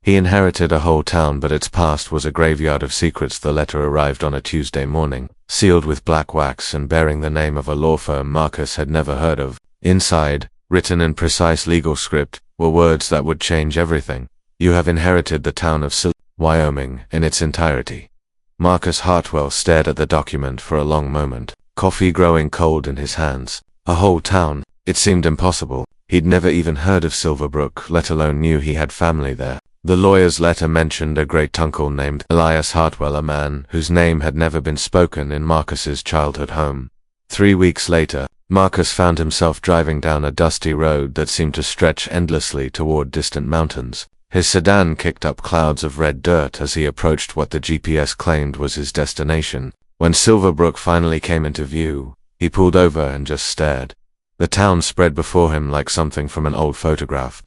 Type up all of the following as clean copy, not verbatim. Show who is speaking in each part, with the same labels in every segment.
Speaker 1: He inherited a whole town, but its past was a graveyard of secrets. The letter arrived on a Tuesday morning, sealed with black wax and bearing the name of a law firm Marcus had never heard of. Inside, written in precise legal script, were words that would change everything. You have inherited the town of Saloon, Wyoming, in its entirety. Marcus Hartwell stared at the document for a long moment, coffee growing cold in his hands. A whole town. It seemed impossible. He'd never even heard of Silverbrook, let alone knew he had family there. The lawyer's letter mentioned a great-uncle named Elias Hartwell, a man whose name had never been spoken in Marcus's childhood home. 3 weeks later, Marcus found himself driving down a dusty road that seemed to stretch endlessly toward distant mountains. His sedan kicked up clouds of red dirt as he approached what the GPS claimed was his destination. When Silverbrook finally came into view, he pulled over and just stared. The town spread before him like something from an old photograph.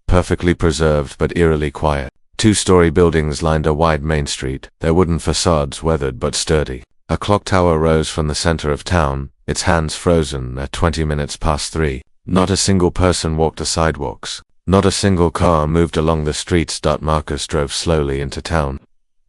Speaker 1: Perfectly preserved but eerily quiet. 2-story buildings lined a wide main street, their wooden facades weathered but sturdy. A clock tower rose from the center of town, its hands frozen at 20 minutes past 3. Not a single person walked the sidewalks. Not a single car moved along the streets. Marcus drove slowly into town,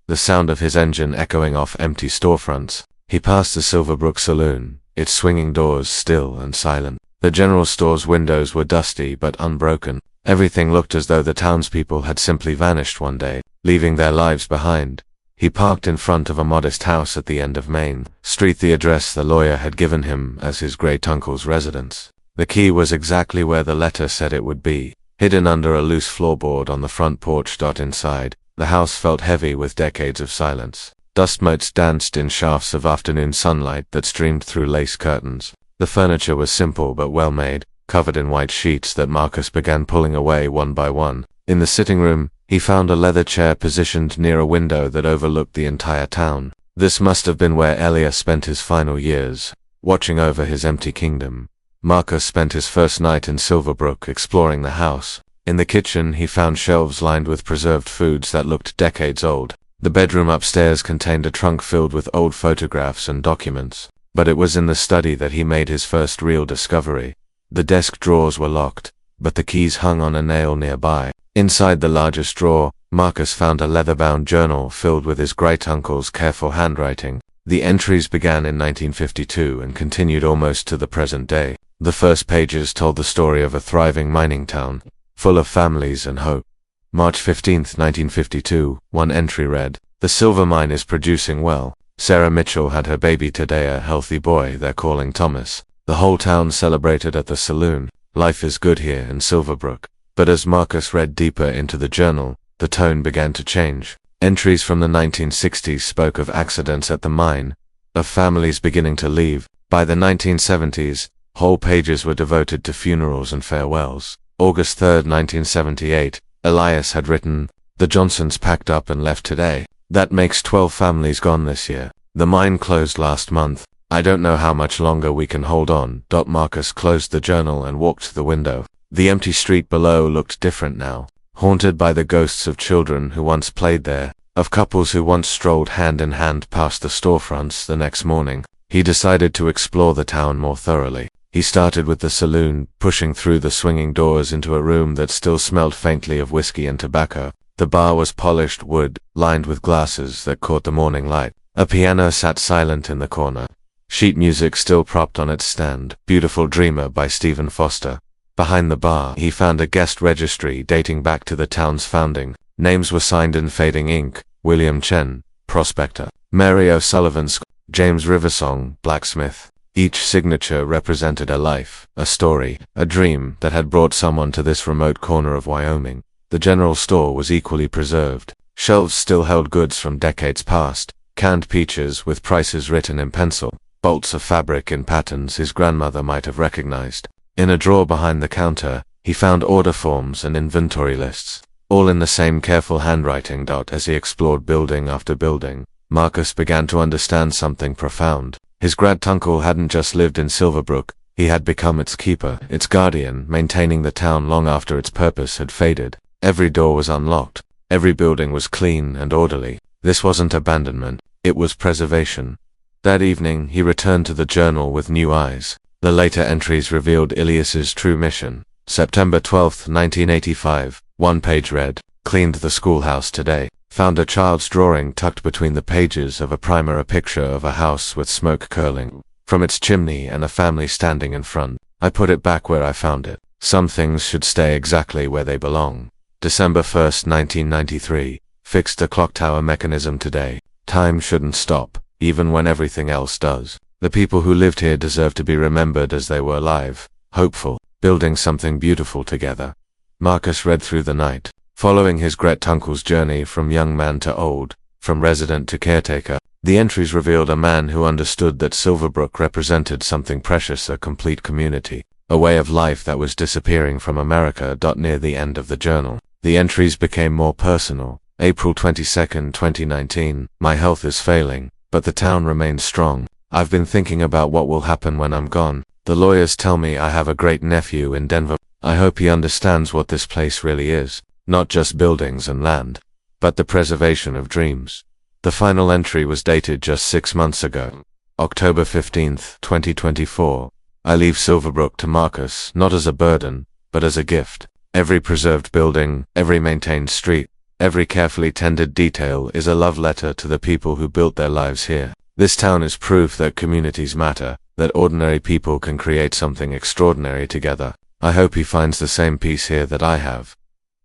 Speaker 1: the sound of his engine echoing off empty storefronts. He passed the Silverbrook Saloon, its swinging doors still and silent. The general store's windows were dusty but unbroken. Everything looked as though the townspeople had simply vanished one day, leaving their lives behind. He parked in front of a modest house at the end of Main Street, the address the lawyer had given him as his great-uncle's residence. The key was exactly where the letter said it would be, hidden under a loose floorboard on the front porch. Inside, the house felt heavy with decades of silence. Dust motes danced in shafts of afternoon sunlight that streamed through lace curtains. The furniture was simple but well made, covered in white sheets that Marcus began pulling away one by one. In the sitting room, he found a leather chair positioned near a window that overlooked the entire town. This must have been where Elias spent his final years, watching over his empty kingdom. Marcus spent his first night in Silverbrook exploring the house. In the kitchen, he found shelves lined with preserved foods that looked decades old. The bedroom upstairs contained a trunk filled with old photographs and documents. But it was in the study that he made his first real discovery. The desk drawers were locked, but the keys hung on a nail nearby. Inside the largest drawer, Marcus found a leather-bound journal filled with his great-uncle's careful handwriting. The entries began in 1952 and continued almost to the present day. The first pages told the story of a thriving mining town, full of families and hope. March 15, 1952, one entry read, "The silver mine is producing well. Sarah Mitchell had her baby today, a healthy boy they're calling Thomas. The whole town celebrated at the saloon. Life is good here in Silverbrook." But as Marcus read deeper into the journal, the tone began to change. Entries from the 1960s spoke of accidents at the mine, of families beginning to leave. By the 1970s, whole pages were devoted to funerals and farewells. August 3, 1978, Elias had written, "The Johnsons packed up and left today. That makes 12 families gone this year. The mine closed last month. I don't know how much longer we can hold on." Marcus closed the journal and walked to the window. The empty street below looked different now, haunted by the ghosts of children who once played there, of couples who once strolled hand in hand past the storefronts. The next morning, he decided to explore the town more thoroughly. He started with the saloon, pushing through the swinging doors into a room that still smelled faintly of whiskey and tobacco. The bar was polished wood, lined with glasses that caught the morning light. A piano sat silent in the corner, sheet music still propped on its stand. Beautiful Dreamer by Stephen Foster. Behind the bar, he found a guest registry dating back to the town's founding. Names were signed in fading ink: William Chen, prospector; Mary O'Sullivan, James Riversong, blacksmith. Each signature represented a life, a story, a dream that had brought someone to this remote corner of Wyoming. The general store was equally preserved. Shelves still held goods from decades past, canned peaches with prices written in pencil, bolts of fabric in patterns his grandmother might have recognized. In a drawer behind the counter, he found order forms and inventory lists, all in the same careful handwriting. As he explored building after building, Marcus began to understand something profound. His great-uncle hadn't just lived in Silverbrook, he had become its keeper, its guardian, maintaining the town long after its purpose had faded. Every door was unlocked, every building was clean and orderly. This wasn't abandonment, it was preservation. That evening, he returned to the journal with new eyes. The later entries revealed Elias's true mission. September 12, 1985, one page read, Cleaned the schoolhouse today. Found a child's drawing tucked between the pages of a primer, a picture of a house with smoke curling from its chimney and a family standing in front. I put it back where I found it. Some things should stay exactly where they belong. December 1st, 1993. Fixed the clock tower mechanism today. Time shouldn't stop, even when everything else does. The people who lived here deserve to be remembered as they were alive, hopeful, building something beautiful together. Marcus read through the night, following his great-uncle's journey from young man to old, from resident to caretaker. The entries revealed a man who understood that Silverbrook represented something precious, a complete community, a way of life that was disappearing from America. Near the end of the journal, the entries became more personal. April 22nd, 2019. My health is failing, but the town remains strong. I've been thinking about what will happen when I'm gone. The lawyers tell me I have a great nephew in Denver. I hope he understands what this place really is, not just buildings and land, but the preservation of dreams. The final entry was dated just 6 months ago, October 15th, 2024. I leave Silverbrook to Marcus, not as a burden, but as a gift. Every preserved building, every maintained street, every carefully tended detail is a love letter to the people who built their lives here. This town is proof that communities matter, that ordinary people can create something extraordinary together. I hope he finds the same peace here that I have.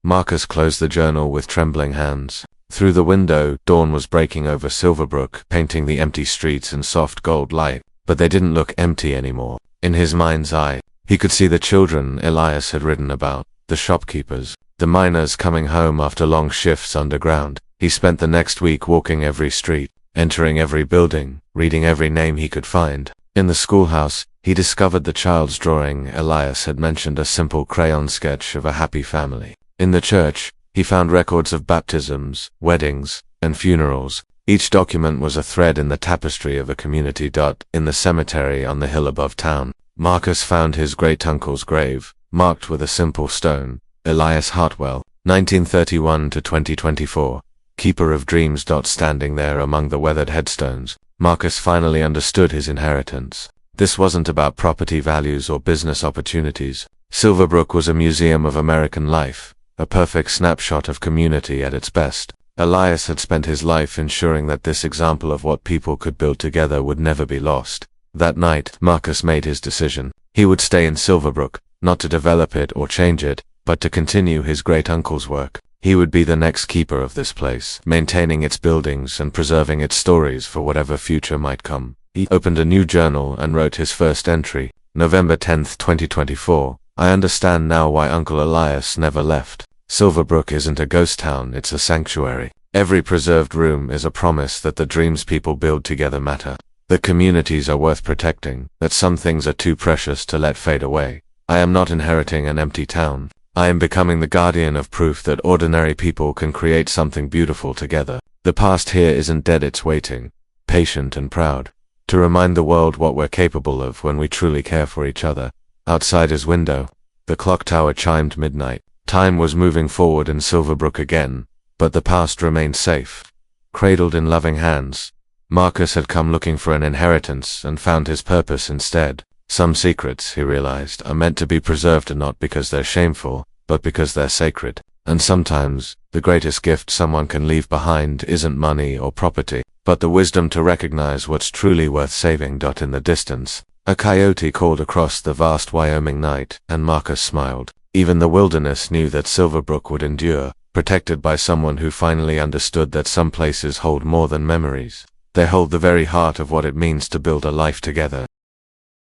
Speaker 1: Marcus closed the journal with trembling hands. Through the window, dawn was breaking over Silverbrook, painting the empty streets in soft gold light, but they didn't look empty anymore. In his mind's eye, he could see the children Elias had written about, the shopkeepers, the miners coming home after long shifts underground. He spent the next week walking every street, entering every building, reading every name he could find. In the schoolhouse, he discovered the child's drawing Elias had mentioned, a simple crayon sketch of a happy family. In the church, he found records of baptisms, weddings, and funerals. Each document was a thread in the tapestry of a community. In the cemetery on the hill above town, Marcus found his great-uncle's grave, marked with a simple stone, Elias Hartwell, 1931 to 2024, keeper of dreams. Standing there among the weathered headstones, Marcus finally understood his inheritance. This wasn't about property values or business opportunities. Silverbrook was a museum of American life, a perfect snapshot of community at its best. Elias had spent his life ensuring that this example of what people could build together would never be lost. That night, Marcus made his decision. He would stay in Silverbrook, not to develop it or change it, but to continue his great-uncle's work. He would be the next keeper of this place, maintaining its buildings and preserving its stories for whatever future might come. He opened a new journal and wrote his first entry, November 10th, 2024. I understand now why Uncle Elias never left. Silverbrook isn't a ghost town, it's a sanctuary. Every preserved room is a promise that the dreams people build together matter, that communities are worth protecting, that some things are too precious to let fade away. I am not inheriting an empty town. I am becoming the guardian of proof that ordinary people can create something beautiful together. The past here isn't dead, it's waiting, patient and proud, to remind the world what we're capable of when we truly care for each other. Outside his window, the clock tower chimed midnight. Time was moving forward in Silverbrook again, but the past remained safe, cradled in loving hands. Marcus had come looking for an inheritance and found his purpose instead. Some secrets, he realized, are meant to be preserved not because they're shameful, but because they're sacred. And sometimes, the greatest gift someone can leave behind isn't money or property, but the wisdom to recognize what's truly worth saving. In the distance, a coyote called across the vast Wyoming night, and Marcus smiled. Even the wilderness knew that Silverbrook would endure, protected by someone who finally understood that some places hold more than memories. They hold the very heart of what it means to build a life together.